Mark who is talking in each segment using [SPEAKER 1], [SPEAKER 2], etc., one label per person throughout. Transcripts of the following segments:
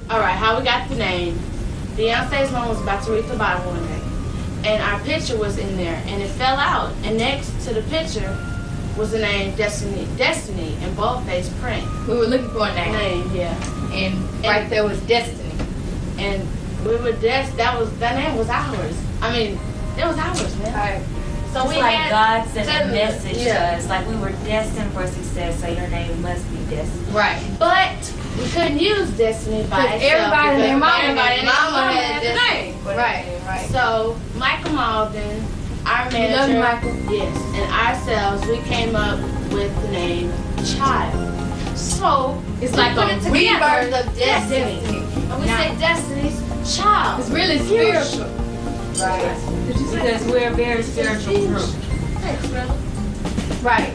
[SPEAKER 1] All right, how we got the name. Beyonce's mom was about to read the Bible one day, and our picture was in there, and it fell out. And next to the picture was the name Destiny in boldface print.
[SPEAKER 2] We were looking for a name.
[SPEAKER 1] Yeah.
[SPEAKER 2] And right there was Destiny.
[SPEAKER 1] And we were that name was ours. I mean, it was ours, man.
[SPEAKER 2] Right.
[SPEAKER 1] So
[SPEAKER 3] It's
[SPEAKER 1] we
[SPEAKER 3] like
[SPEAKER 1] had
[SPEAKER 3] God sent a message
[SPEAKER 1] yeah.
[SPEAKER 3] to us. Like we were destined for success, so your name must be Destiny.
[SPEAKER 2] Right.
[SPEAKER 1] But we couldn't use Destiny by itself.
[SPEAKER 2] Everybody and their mama
[SPEAKER 1] everybody and their
[SPEAKER 2] mama
[SPEAKER 1] had
[SPEAKER 2] had
[SPEAKER 1] the
[SPEAKER 2] Destiny.
[SPEAKER 1] name.
[SPEAKER 2] Right.
[SPEAKER 1] So Michael Malden, our
[SPEAKER 2] We love
[SPEAKER 1] manager,
[SPEAKER 2] you, Michael.
[SPEAKER 1] yes, and ourselves, we came up with the name Child. So
[SPEAKER 2] It's
[SPEAKER 1] we
[SPEAKER 2] like
[SPEAKER 1] put
[SPEAKER 2] a
[SPEAKER 1] it together,
[SPEAKER 2] rebirth of Destiny.
[SPEAKER 1] and we
[SPEAKER 2] Now-
[SPEAKER 1] say Destiny's Child.
[SPEAKER 2] It's really spiritual. Right. Did you say
[SPEAKER 3] Because we're a very spiritual group.
[SPEAKER 1] Thanks, brother.
[SPEAKER 2] right?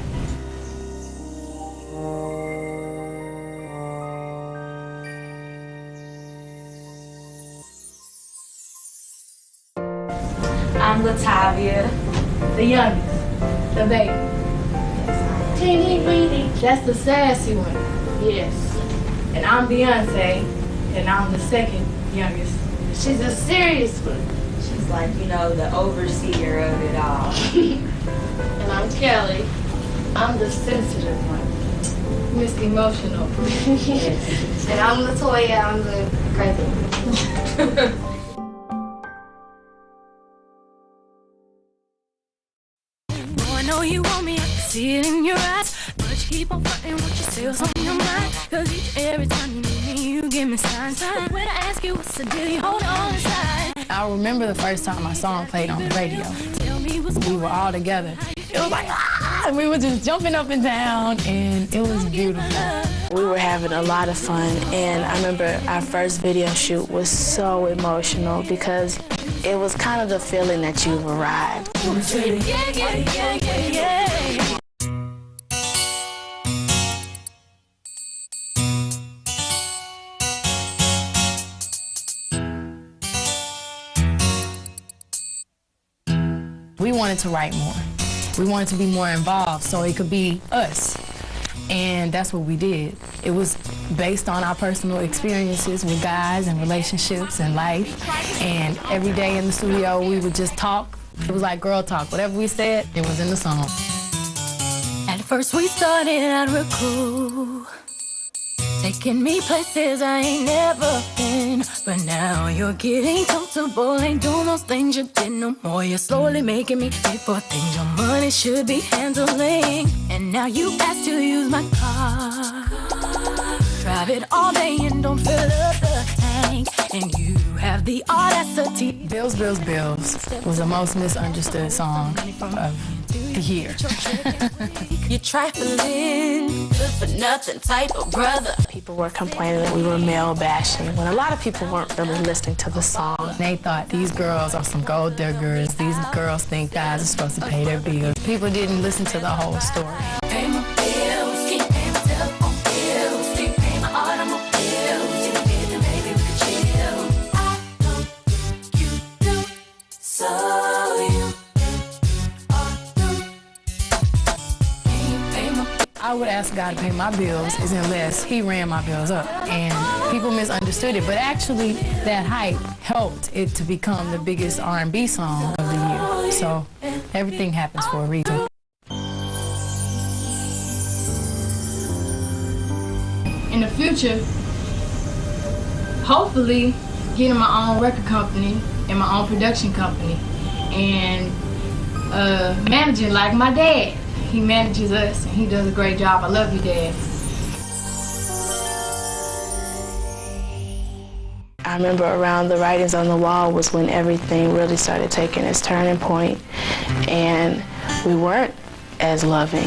[SPEAKER 3] I'm Latavia.
[SPEAKER 2] The youngest, the baby.
[SPEAKER 1] Teeny weeny.
[SPEAKER 2] That's the sassy one.
[SPEAKER 1] Yes.
[SPEAKER 2] And I'm Beyonce, and I'm the second youngest.
[SPEAKER 1] She's a serious one.
[SPEAKER 3] She's like, the overseer of it all.
[SPEAKER 1] And I'm Kelly. I'm the sensitive one.
[SPEAKER 2] Miss Emotional. And I'm Latoya, I'm the crazy one.
[SPEAKER 4] I know you want me, I can see it in your eyes. But you keep on fighting what you say's on your mind. Cause every time you need me, you give me signs. But when I ask you what's the deal, you hold on inside.
[SPEAKER 5] I remember the first time my song played on the radio.
[SPEAKER 4] Tell me what's
[SPEAKER 5] We were all together. It was like, and we were just jumping up and down, and it was beautiful.
[SPEAKER 6] We were having a lot of fun, and I remember our first video shoot was so emotional because it was kind of the feeling that you've arrived.
[SPEAKER 4] yeah.
[SPEAKER 5] We wanted to write more. We wanted to be more involved so it could be us. And that's what we did. It was based on our personal experiences with guys and relationships and life. And every day in the studio, we would just talk. It was like girl talk. Whatever we said, it was in the song.
[SPEAKER 4] At first we started out real cool, taking me places I ain't never been. But now you're getting comfortable, ain't doing those things you did no more. You're slowly making me pay for things your money should be handling. And now you ask to use my car, drive it all day and don't fill up the tank. And you have the audacity.
[SPEAKER 5] Bills, Bills, Bills was the most misunderstood song of the year.
[SPEAKER 4] You trifling, good for nothing type of brother.
[SPEAKER 6] People were complaining that we were male bashing when a lot of people weren't really listening to the song.
[SPEAKER 5] They thought these girls are some gold diggers. These girls think guys are supposed to pay their bills. People didn't listen to the whole story.
[SPEAKER 4] Pay my bills, keep paying my telephone bills, keep paying my automobiles. If you did, then maybe we could chill. I know you do, so you are through. Pay my
[SPEAKER 5] I would ask God to pay my bills unless he ran my bills up. And people misunderstood it, but actually that hype helped it to become the biggest R&B song of the year. So everything happens for a reason.
[SPEAKER 2] In the future, hopefully getting my own record company and my own production company and managing like my dad. He manages us and he does a great job. I love you, Dad.
[SPEAKER 6] I remember around the writings on the wall was when everything really started taking its turning point, and we weren't as loving.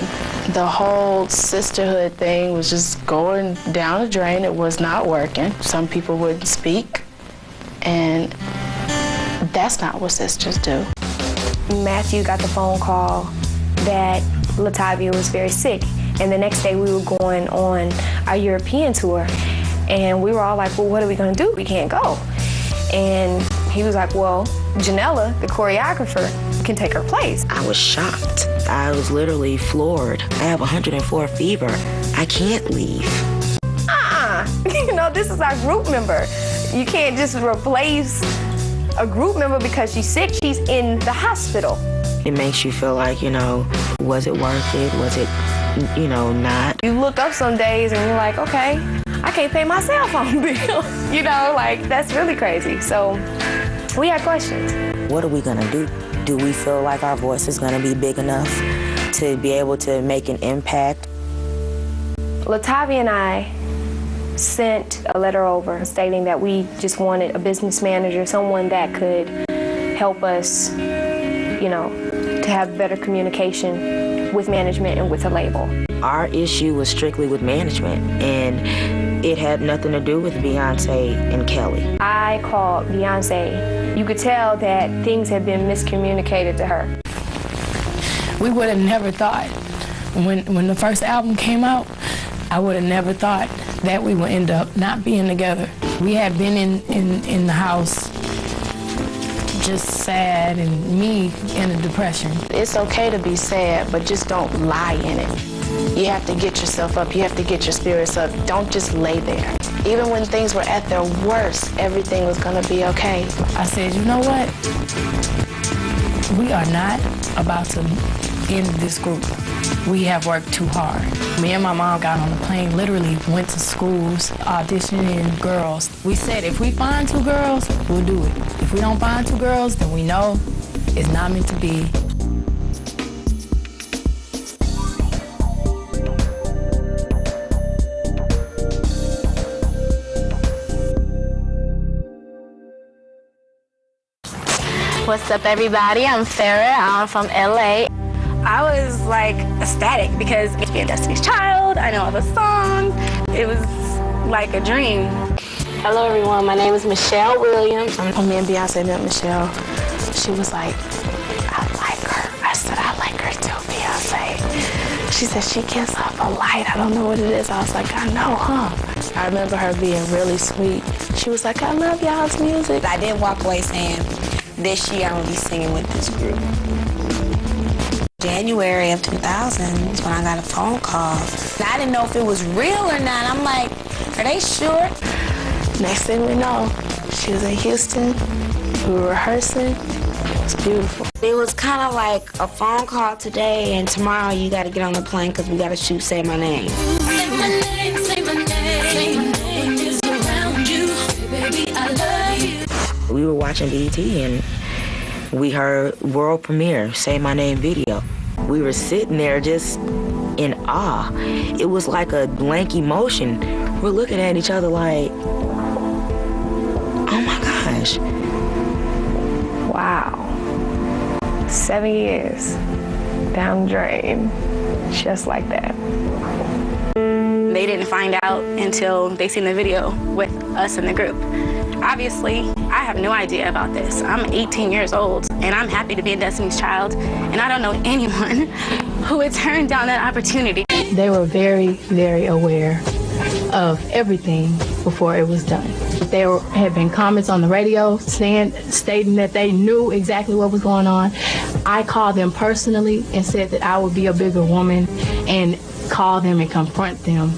[SPEAKER 6] The whole sisterhood thing was just going down the drain. It was not working. Some people wouldn't speak, and that's not what sisters do.
[SPEAKER 7] Matthew got the phone call that Latavia was very sick, and the next day we were going on our European tour, and we were all like, well, what are we gonna do? We can't go. And he was like, well, Janella, the choreographer, can take her place.
[SPEAKER 8] I was shocked. I was literally floored. I have 104 fever. I can't leave.
[SPEAKER 7] this is our group member. You can't just replace a group member because she's sick. She's in the hospital.
[SPEAKER 8] It makes you feel like, was it worth it? Was it, not?
[SPEAKER 7] You look up some days and you're like, okay, I can't pay my cell phone bill. That's really crazy. So we had questions.
[SPEAKER 8] What are we gonna do? Do we feel like our voice is gonna be big enough to be able to make an impact?
[SPEAKER 7] Latavia and I sent a letter over stating that we just wanted a business manager, someone that could help us, to have better communication with management and with the label.
[SPEAKER 8] Our issue was strictly with management, and it had nothing to do with Beyonce and Kelly.
[SPEAKER 7] I called Beyonce. You could tell that things had been miscommunicated to her.
[SPEAKER 5] We would have never thought, when the first album came out, I would have never thought that we would end up not being together. We had been in the house just sad, and me in a depression.
[SPEAKER 6] It's okay to be sad, but just don't lie in it. You have to get yourself up. You have to get your spirits up. Don't just lay there. Even when things were at their worst, everything was gonna be okay.
[SPEAKER 5] I said, you know what? We are not about to end this group. We have worked too hard. Me and my mom got on the plane, literally went to schools, auditioning girls. We said if we find 2 girls, we'll do it. If we don't find 2 girls, then we know it's not meant to be.
[SPEAKER 9] What's up, everybody? I'm Farrah. I'm from LA. I was like ecstatic because it's being Destiny's Child. I know all the songs. It was like a dream. Hello, everyone. My name is Michelle Williams.
[SPEAKER 6] When me and Beyonce met Michelle, she was like, I like her. I said, I like her too, Beyonce. She said, she gives off a light. I don't know what it is. I was like, I know, huh? I remember her being really sweet. She was like, I love y'all's music.
[SPEAKER 10] I did walk away saying, this year I'm going to be singing with this group. January of 2000 is when I got a phone call. I didn't know if it was real or not. I'm like, are they sure?
[SPEAKER 6] Next thing we know, she was in Houston. We were rehearsing. It was beautiful.
[SPEAKER 10] It was kind of like a phone call today, and tomorrow you got to get on the plane because we got to shoot Say My Name.
[SPEAKER 4] Say my name, say my name, say my name is around you. Baby, I love you.
[SPEAKER 8] We were watching BET and we heard world premiere Say My Name video. We were sitting there just in awe. It was like a blank emotion. We're looking at each other like, oh my gosh.
[SPEAKER 7] Wow. 7 years down the drain, just like that.
[SPEAKER 9] They didn't find out until they seen the video with us in the group. Obviously, I have no idea about this. I'm 18 years old, and I'm happy to be a Destiny's Child, and I don't know anyone who would turn down that opportunity.
[SPEAKER 2] They were very, very aware of everything before it was done. There had been comments on the radio stating that they knew exactly what was going on. I called them personally and said that I would be a bigger woman and call them and confront them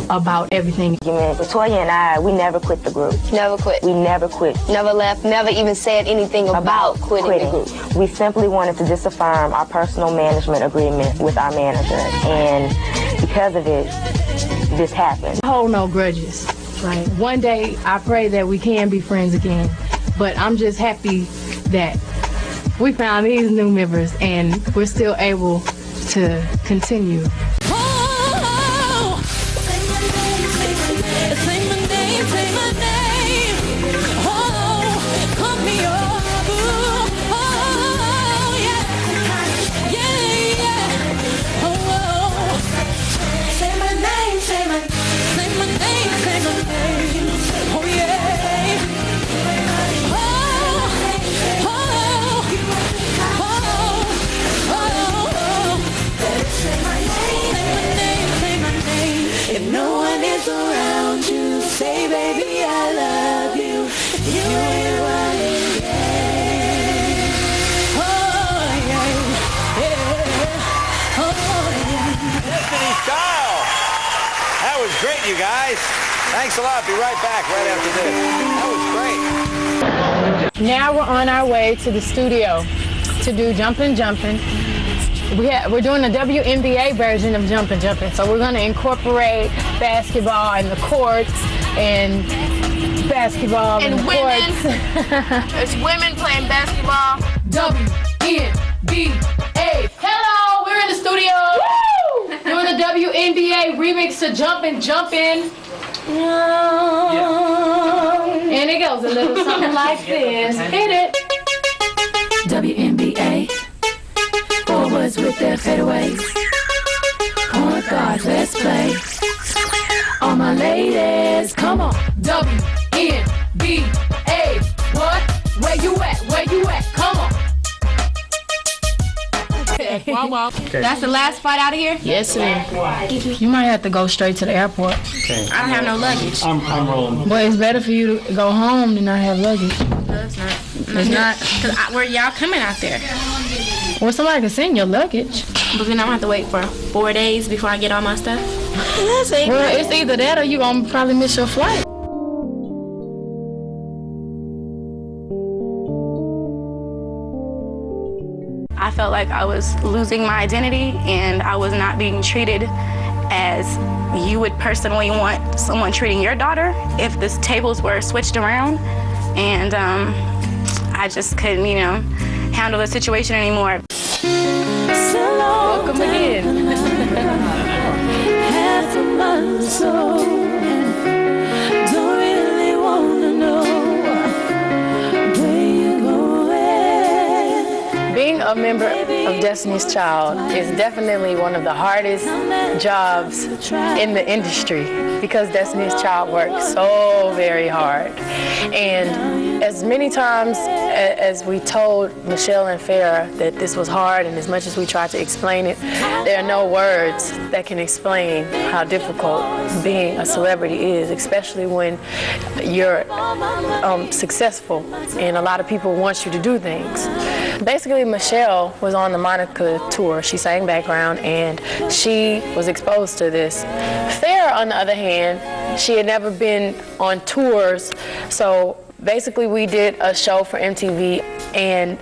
[SPEAKER 2] about everything.
[SPEAKER 6] Latoya and I, we never quit the group.
[SPEAKER 7] Never quit.
[SPEAKER 6] We never quit.
[SPEAKER 7] Never left, never even said anything about quitting the group.
[SPEAKER 6] We simply wanted to disaffirm our personal management agreement with our manager, and because of it, this happened.
[SPEAKER 2] I hold no grudges. Right. One day, I pray that we can be friends again, but I'm just happy that we found these new members and we're still able to continue.
[SPEAKER 11] Destiny Style. That was great, you guys. Thanks a lot. Be right back right after this. That was great.
[SPEAKER 2] Now we're on our way to the studio to do Jumpin' Jumpin'. We're doing the WNBA version of Jumpin' Jumpin'. So we're going to incorporate basketball and the courts and basketball and
[SPEAKER 1] women.
[SPEAKER 2] courts.
[SPEAKER 1] It's women playing basketball.
[SPEAKER 2] WNBA. Hello, we're in the studio. Woo! Doing the WNBA remix to Jumpin' Jumpin'. And it goes a little something like this. Hit it.
[SPEAKER 4] WNBA. Forwards with their fadeaways. Point guards, let's play. All my ladies, come on.
[SPEAKER 2] WNBA. What? Where you at? Where you at? Come on. Okay.
[SPEAKER 9] That's the last flight out of here?
[SPEAKER 2] Yes, sir. You might have to go straight to the airport.
[SPEAKER 11] Okay.
[SPEAKER 9] I don't have no luggage.
[SPEAKER 11] I'm rolling.
[SPEAKER 2] But it's better for you to go home than not have luggage.
[SPEAKER 9] No, it's not.
[SPEAKER 2] It's not.
[SPEAKER 9] Because where y'all coming out there?
[SPEAKER 2] Well, somebody can send your luggage.
[SPEAKER 9] But then I'm gonna have to wait for 4 days before I get all my stuff.
[SPEAKER 2] Well, it's either that or you gonna probably miss your flight.
[SPEAKER 9] I felt like I was losing my identity and I was not being treated as you would personally want someone treating your daughter if the tables were switched around. And I just couldn't, handle the situation anymore.
[SPEAKER 2] Welcome again.
[SPEAKER 4] Half of my soul. Don't really wanna know where you're going.
[SPEAKER 2] Being a member of Destiny's Child is definitely one of the hardest jobs in the industry because Destiny's Child works so very hard. And as many times as we told Michelle and Farrah that this was hard, and as much as we tried to explain it, there are no words that can explain how difficult being a celebrity is, especially when you're successful and a lot of people want you to do things. Basically, Michelle was on the Monica tour. She sang background and she was exposed to this. Farrah, on the other hand, she had never been on tours, so basically we did a show for MTV and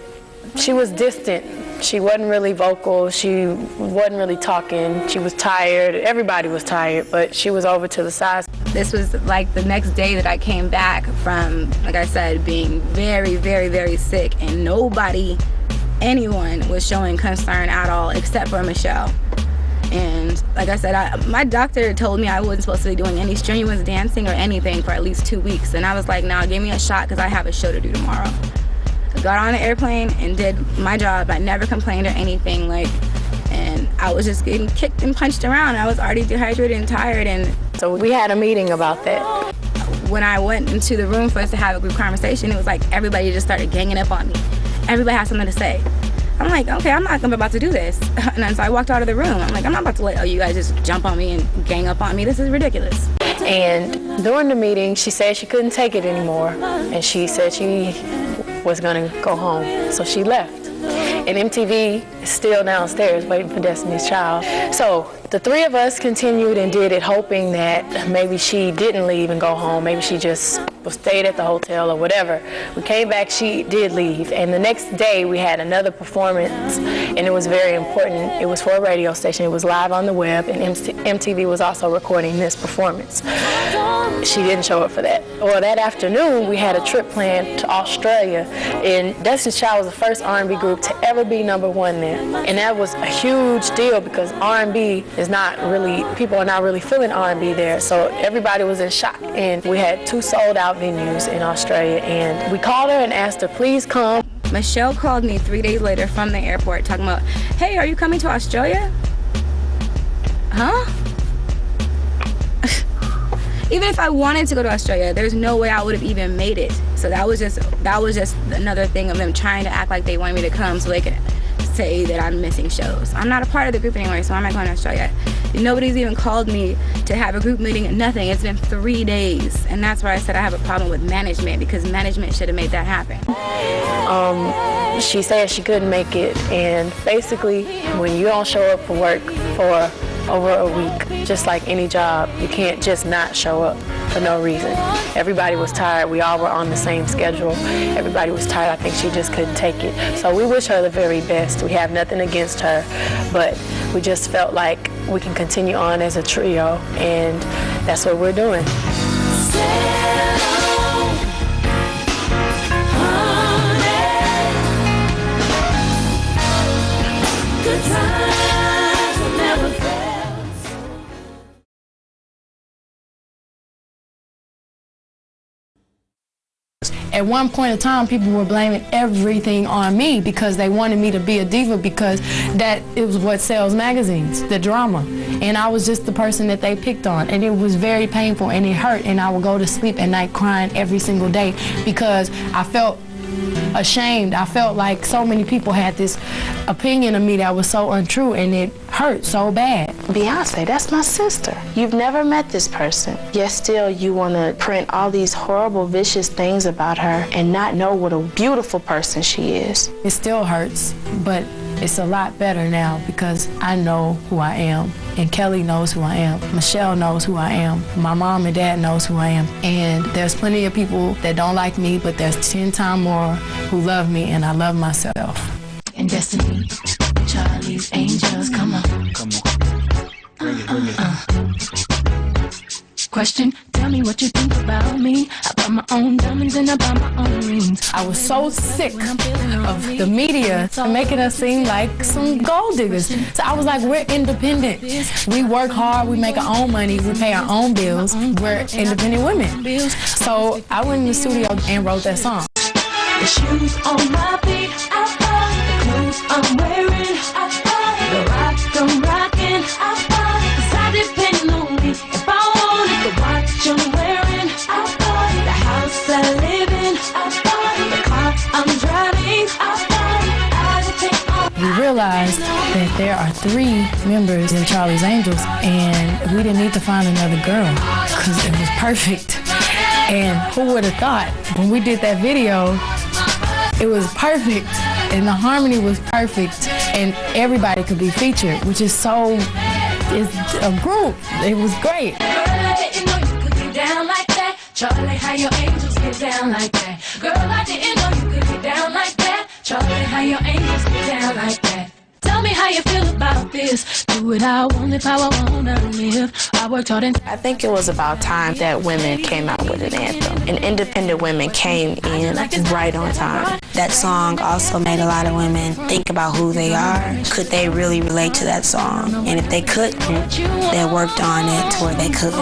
[SPEAKER 2] she was distant. She wasn't really vocal, she wasn't really talking, she was tired, everybody was tired, but she was over to the side.
[SPEAKER 12] This was like the next day that I came back from, like I said, being very, very, very sick, and anyone was showing concern at all except for Michelle. And like I said, my doctor told me I wasn't supposed to be doing any strenuous dancing or anything for at least 2 weeks. And I was like, nah, give me a shot because I have a show to do tomorrow. I got on the airplane and did my job. I never complained or anything, and I was just getting kicked and punched around. I was already dehydrated and tired, and
[SPEAKER 2] so we had a meeting about that.
[SPEAKER 12] When I went into the room for us to have a group conversation, it was like everybody just started ganging up on me. Everybody had something to say. I'm like, okay, I'm not about to do this. And then so I walked out of the room. I'm like, I'm not about to let you guys just jump on me and gang up on me. This is ridiculous.
[SPEAKER 2] And during the meeting, she said she couldn't take it anymore. And she said she was gonna go home. So she left. And MTV is still downstairs waiting for Destiny's Child. So the three of us continued and did it, hoping that maybe she didn't leave and go home. Maybe she just stayed at the hotel or whatever. We came back, she did leave. And the next day we had another performance, and it was very important. It was for a radio station. It was live on the web, and MTV was also recording this performance. She didn't show up for that. Well, that afternoon we had a trip planned to Australia, and Destiny's Child was the first R&B group to ever be #1 there. And that was a huge deal because R&B is not really, people are not really feeling R&B there. So everybody was in shock. And we had 2 sold out venues in Australia, and we called her and asked her, please come.
[SPEAKER 12] Michelle called me 3 days later from the airport talking about, hey, are you coming to Australia? Huh? Even if I wanted to go to Australia, there's no way I would have even made it. So that was just another thing of them trying to act like they wanted me to come so they could say that I'm missing shows. I'm not a part of the group anymore, so I'm not going to Australia. Nobody's even called me to have a group meeting, nothing. It's been 3 days, and that's where I said I have a problem with management, because management should have made that happen.
[SPEAKER 2] She said she couldn't make it, and basically when you don't show up for work for
[SPEAKER 6] over a week. Just like any job, you can't just not show up for no reason. Everybody was tired. We all were on the same schedule. Everybody was tired. I think she just couldn't take it. So we wish her the very best. We have nothing against her, but we just felt like we can continue on as a trio, and that's what we're doing.
[SPEAKER 5] At one point in time, people were blaming everything on me because they wanted me to be a diva because that it was what sells magazines, the drama. And I was just the person that they picked on. And it was very painful and it hurt. And I would go to sleep at night crying every single day because I felt ashamed. I felt like so many people had this opinion of me that was so untrue, and it hurt so bad.
[SPEAKER 6] Beyonce, that's my sister. You've never met this person, yet still you want to print all these horrible, vicious things about her and not know what a beautiful person she is.
[SPEAKER 5] It still hurts, but it's a lot better now because I know who I am, and Kelly knows who I am. Michelle knows who I am. My mom and dad knows who I am. And there's plenty of people that don't like me, but there's 10 times more who love me, and I love myself.
[SPEAKER 4] And Destiny, Charlie's Angels, come on.
[SPEAKER 11] Come on. Bring it.
[SPEAKER 4] Question, tell me what you think about me. I buy my own diamonds and I buy my own rings.
[SPEAKER 5] I was so sick of the media making us seem like some gold diggers. So I was like, we're independent. We work hard, we make our own money, we pay our own bills. We're independent women. So I went in the studio and wrote that song.
[SPEAKER 4] The shoes on my feet, I buy. The clothes I'm wearing, I buy. The rock I'm rocking, I buy. 'Cause I depend on me if I want it. The watch I'm wearing, I buy. The house I live in, I buy. The car I'm driving, I buy. I depend on me.
[SPEAKER 5] We realized that there are 3 members in Charlie's Angels, and we didn't need to find another girl because it was perfect. And who would have thought when we did that video, it was perfect and the harmony was perfect and everybody could be featured, which is so, it's a group. It was great.
[SPEAKER 4] Girl, I didn't know you could get down like that. Charlie, how your angels get down like that. Girl, I didn't know you could get down like that. Charlie, how your angels get down like that. Tell me how you feel about this. Do it how I want, live how I wanna live. I worked hard and
[SPEAKER 6] I think it was about time that women came out with an anthem, and independent women came in right on time.
[SPEAKER 10] That song also made a lot of women think about who they are. Could they really relate to that song? And if they couldn't, they worked on it to where they could.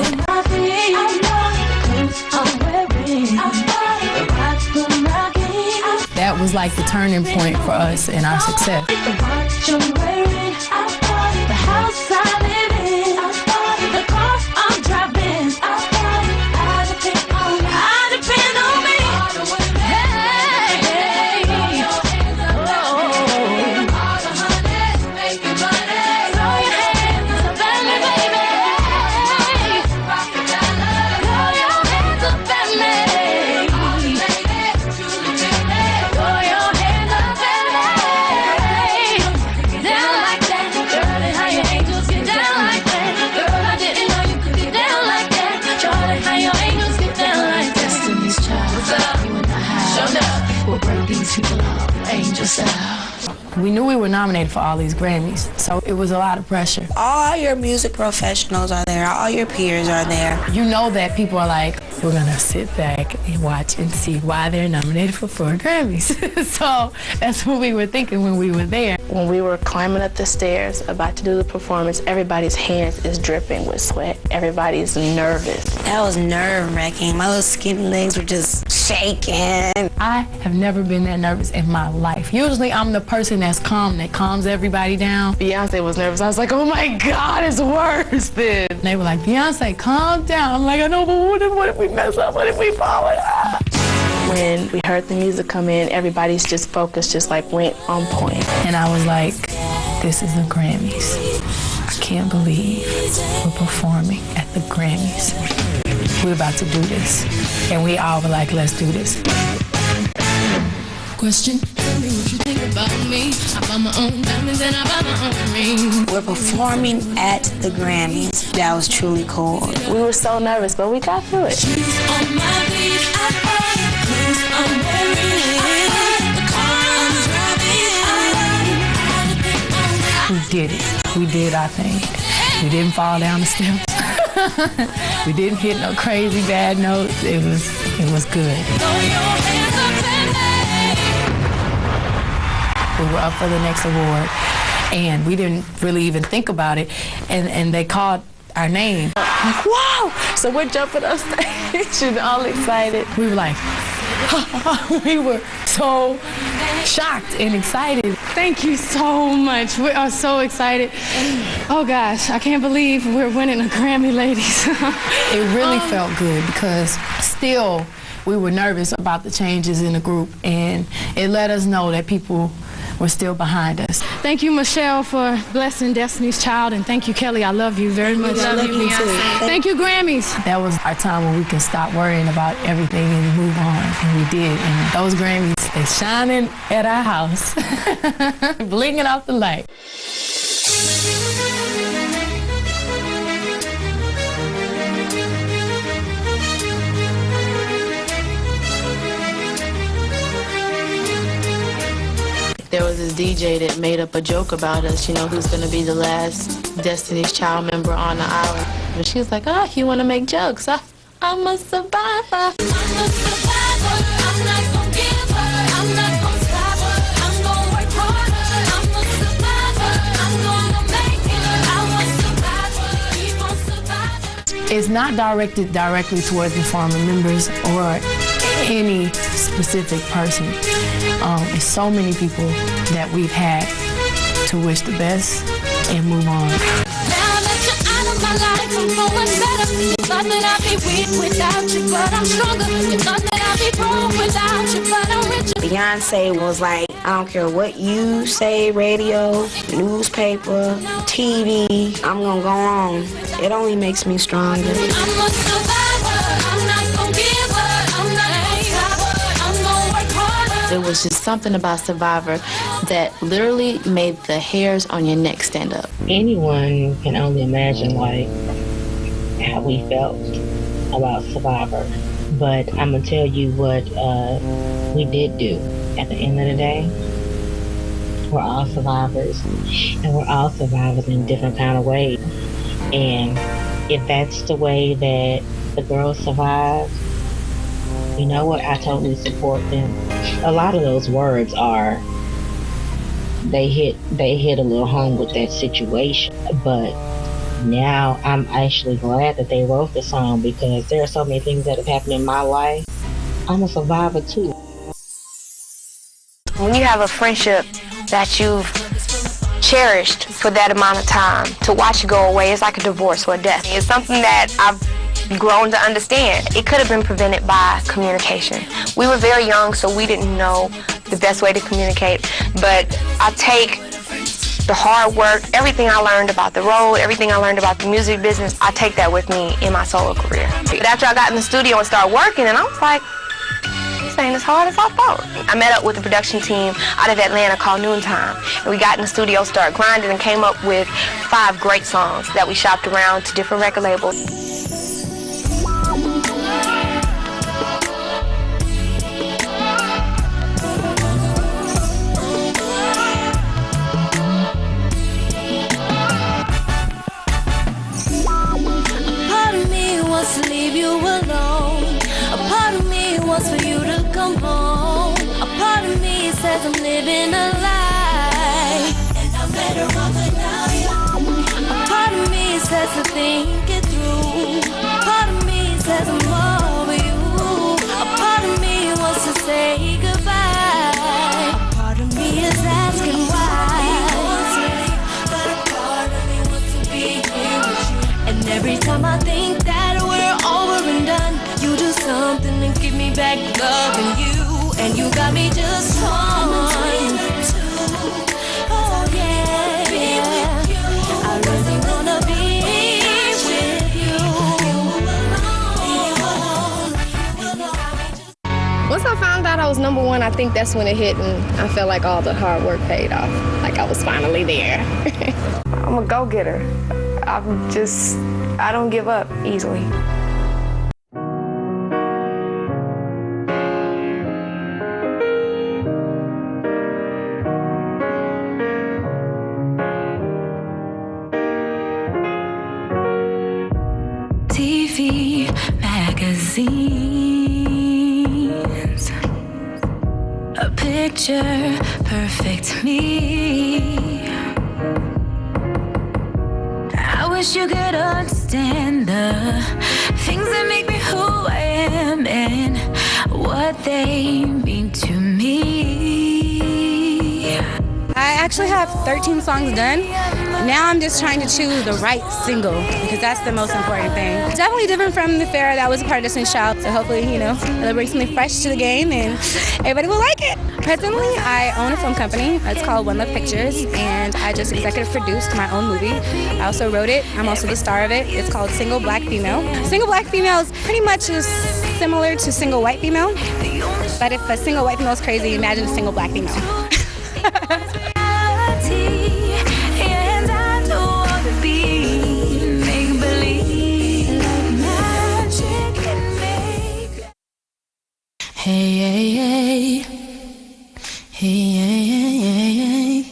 [SPEAKER 5] That was like the turning point for us in our success.
[SPEAKER 4] The house I live in, the car I'm driving, I depend on me. I depend on me. Hey, throw your hands up at me, baby. Throw your hands up at me. Throw your hands up at me. Down like that, Charlie, how your angels get down like that. Girl, I didn't know you could get down like that. Charlie, how your angels get down like that. Destiny's Child, what's up? You and I have, we'll break these people off, angel style.
[SPEAKER 5] We knew we were nominated for all these Grammys, so it was a lot of pressure.
[SPEAKER 10] All your music professionals are there. All your peers are there.
[SPEAKER 5] You know that people are like, we're gonna sit back and watch and see why they're nominated for 4 Grammys. So that's what we were thinking when we were there.
[SPEAKER 6] When we were climbing up the stairs, about to do the performance, everybody's hands is dripping with sweat. Everybody's nervous.
[SPEAKER 10] That was nerve-wracking. My little skinny legs were just shaking.
[SPEAKER 5] I have never been that nervous in my life. Usually I'm the person that's calm, that calms everybody down.
[SPEAKER 6] Beyonce was nervous. I was like, oh my God, it's worse then.
[SPEAKER 5] And they were like, Beyonce, calm down. I'm like, I know, but what if we mess up? What if we fall?
[SPEAKER 6] When we heard the music come in, everybody's just focus just like went on point.
[SPEAKER 5] And I was like, this is the Grammys. I can't believe we're performing at the Grammys. We're about to do this. And we all were like, let's do this.
[SPEAKER 4] Question. tell me what you think about me. I buy my own diamonds and I buy my own rings.
[SPEAKER 10] We're performing at the Grammys. That was truly cool.
[SPEAKER 6] We were so nervous, but we got through it.
[SPEAKER 4] Shoes on my feet, clothes I'm wearing, the car I'm driving,
[SPEAKER 5] We did it. We did our thing. We didn't fall down the steps. We didn't hit no crazy bad notes. It was good. We were up for the next award, and we didn't really even think about it. And they called our name.
[SPEAKER 6] Like, wow! So we're jumping on stage and all excited.
[SPEAKER 5] We were like, we were so shocked and excited.
[SPEAKER 13] Thank you so much. We are so excited. Oh gosh, I can't believe we're winning a Grammy, ladies.
[SPEAKER 5] It really felt good because still we were nervous about the changes in the group, and it let us know that people were still behind us.
[SPEAKER 13] Thank you, Michelle, for blessing Destiny's Child, and thank you, Kelly. I love you very much.
[SPEAKER 10] Love you, Beyonce.
[SPEAKER 13] Thank you, Grammys.
[SPEAKER 5] That was our time when we can stop worrying about everything and move on, and we did. And those Grammys, they shining at our house, blinking off the light.
[SPEAKER 6] There was this DJ that made up a joke about us, you know, who's gonna be the last Destiny's Child member on the island. But she was like, oh, you wanna make jokes? I'm a survivor.
[SPEAKER 4] I'm a survivor. I'm not gonna give up. I'm not gonna stop. I'm gonna work harder. I'm a survivor. I'm gonna make it. I'm a survivor. Keep on surviving.
[SPEAKER 5] It's not directed directly towards the former members or any specific person. It's so many people that we've had to wish the best and move on.
[SPEAKER 4] Now that you're out of my life, I'm going better. You thought that I'd be weak without you, but I'm stronger. You thought that I'd be broke without you, but I'm richer.
[SPEAKER 10] Beyonce was like, I don't care what you say, radio, newspaper, TV, I'm gonna go on. It only makes me stronger.
[SPEAKER 4] I'm a survivor. I'm not gonna give up. I'm not gonna stop. I'm gonna work harder.
[SPEAKER 6] There was just something about Survivor that literally made the hairs on your neck stand up.
[SPEAKER 14] Anyone can only imagine like how we felt about Survivor. But I'm gonna tell you what we did do. At the end of the day, we're all survivors, and we're all survivors in different kind of ways. And if that's the way that the girls survive, you know what? I totally support them. A lot of those words are they hit a little home with that situation, but now I'm actually glad that they wrote the song because there are so many things that have happened in my life. I'm a survivor too.
[SPEAKER 7] When you have a friendship that you've cherished for that amount of time, to watch it go away is like a divorce or a death. It's something that I've grown to understand. It could have been prevented by communication. We were very young, so we didn't know the best way to communicate, but I take the hard work, everything I learned about the road, everything I learned about the music business, I take that with me in my solo career. But after I got in the studio and started working, and I was like, this ain't as hard as I thought. I met up with a production team out of Atlanta called Noontime, and we got in the studio, started grinding, and came up with 5 great songs that we shopped around to different record labels.
[SPEAKER 4] To leave you alone. A part of me wants for you to come home. A part of me says I'm living a lie, and I'm better off without you. A part of me says to think it through. A part of me says I'm over you. A part of me wants to say goodbye. A part of me is asking why. But a part of me wants to be here with you. And every time I think that we're over and done, you do something and give me back loving you. And you got me just torn. Oh yeah, I really wanna be with you.
[SPEAKER 12] Once I found
[SPEAKER 15] out I was number 1, I think that's when it hit and I felt like all the hard work paid off. Like I was finally there.
[SPEAKER 7] I'm a go-getter. I don't give up easily.
[SPEAKER 4] TV, magazines, a picture perfect me. I wish you could understand the things that make me who I am and what they mean to me.
[SPEAKER 12] I actually have 13 songs done. Now I'm just trying to choose the right single because that's the most important thing. It's definitely different from the fair that was a part of Destiny's Child. So hopefully, it'll bring something fresh to the game and everybody will like it. Presently, I own a film company. It's called One Love Pictures, and I just executive produced my own movie. I also wrote it. I'm also the star of it. It's called Single Black Female. Single Black Female is pretty much just similar to Single White Female. But if a single white female is crazy, imagine a single black female.
[SPEAKER 4] Hey, hey, hey, hey, hey, hey, hey,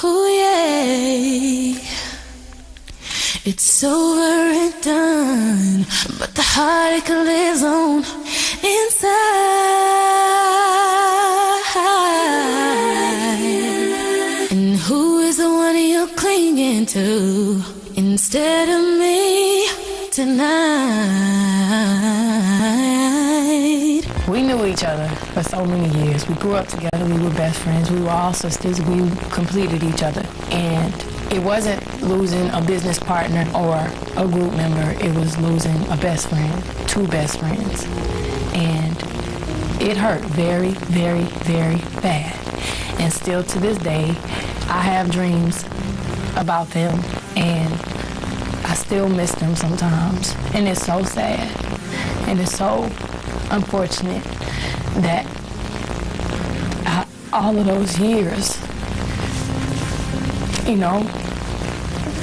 [SPEAKER 4] ooh, yeah. It's over and done, but the heartache lives on inside. And who is the one you're clinging to instead of me tonight?
[SPEAKER 5] We knew each other for so many years. We grew up together. We were best friends. We were all sisters. We completed each other. And it wasn't losing a business partner or a group member. It was losing a best friend, 2 best friends. And it hurt very, very, very bad. And still to this day, I have dreams about them. And I still miss them sometimes. And it's so sad. And it's so unfortunate that all of those years,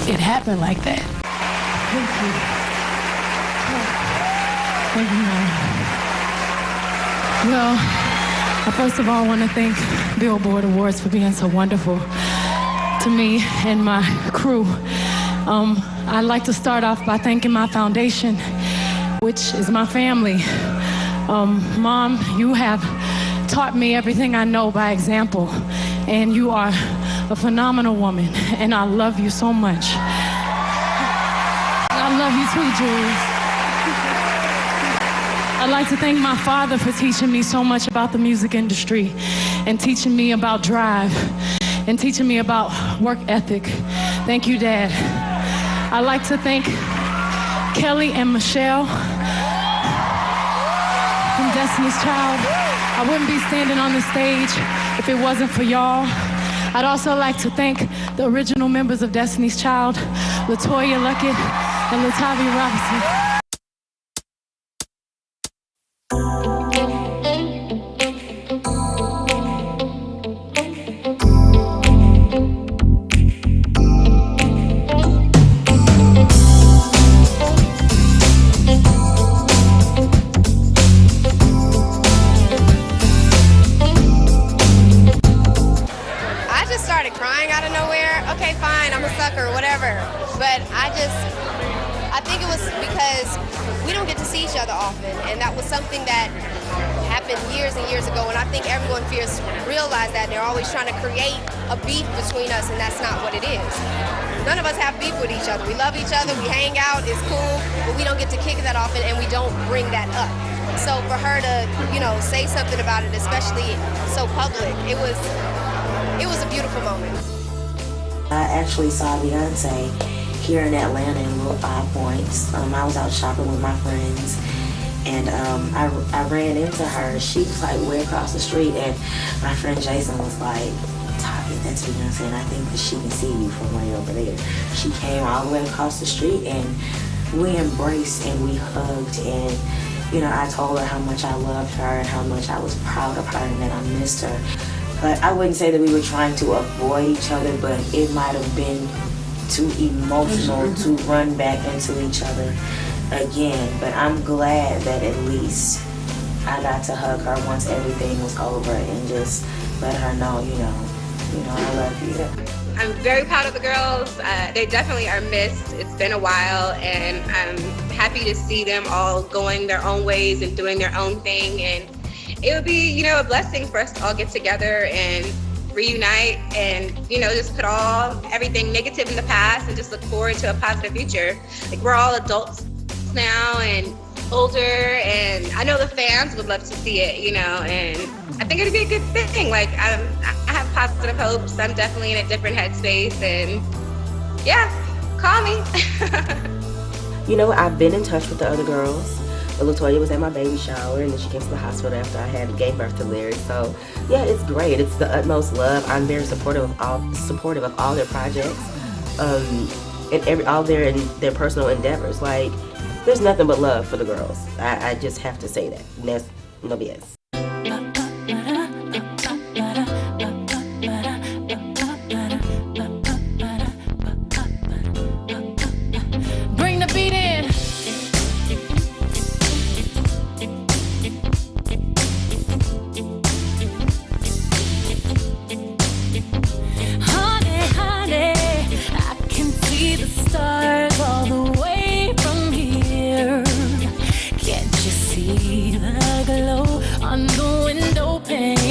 [SPEAKER 5] it happened like that.
[SPEAKER 13] Thank you. Thank you, Mom. Well, I first of all want to thank Billboard Awards for being so wonderful to me and my crew. I'd like to start off by thanking my foundation, which is my family. Mom, you have taught me everything I know by example, and you are a phenomenal woman, and I love you so much. I love you too, Jules. I'd like to thank my father for teaching me so much about the music industry and teaching me about drive and teaching me about work ethic. Thank you, Dad. I'd like to thank Kelly and Michelle from Destiny's Child. I wouldn't be standing on the stage if it wasn't for y'all. I'd also like to thank the original members of Destiny's Child, LaToya Luckett and Latavia Robinson.
[SPEAKER 16] I think it was because we don't get to see each other often, and that was something that happened years and years ago, and I think everyone realize that, and they're always trying to create a beef between us, and that's not what it is. None of us have beef with each other. We love each other, we hang out, it's cool, but we don't get to kick it that often, and we don't bring that up. So for her to, say something about it, especially so public, it was a beautiful moment.
[SPEAKER 8] I actually saw Beyonce here in Atlanta in Little 5 Points. I was out shopping with my friends, and I ran into her. She was like way across the street, and my friend Jason was like, "Tavi, that's Beyonce, and I think that she can see you from way over there." She came all the way across the street, and we embraced and we hugged, and You know, I told her how much I loved her and how much I was proud of her and that I missed her. But I wouldn't say that we were trying to avoid each other, but it might have been too emotional to run back into each other again. But I'm glad that at least I got to hug her once everything was over and just let her know, you know, I love you.
[SPEAKER 17] I'm very proud of the girls. They definitely are missed. It's been a while, and I'm happy to see them all going their own ways and doing their own thing. And it would be, you know, a blessing for us to all get together and reunite and, you know, just put everything negative in the past and just look forward to a positive future. Like, we're all adults now and older, and I know the fans would love to see it, you know, and I think it'd be a good thing. Like, I have positive hopes. I'm definitely in a different headspace, and yeah, call me.
[SPEAKER 18] You know, I've been in touch with the other girls. But LaToya was at my baby shower, and then she came to the hospital after I gave birth to Larry. So yeah, it's great. It's the utmost love. I'm very supportive of all their projects, and all their personal endeavors. Like, there's nothing but love for the girls. I just have to say that. And that's no BS.
[SPEAKER 4] Bring the beat in. Honey, honey, I can see the stars all the way from here. Can't you see the glow on the window pane?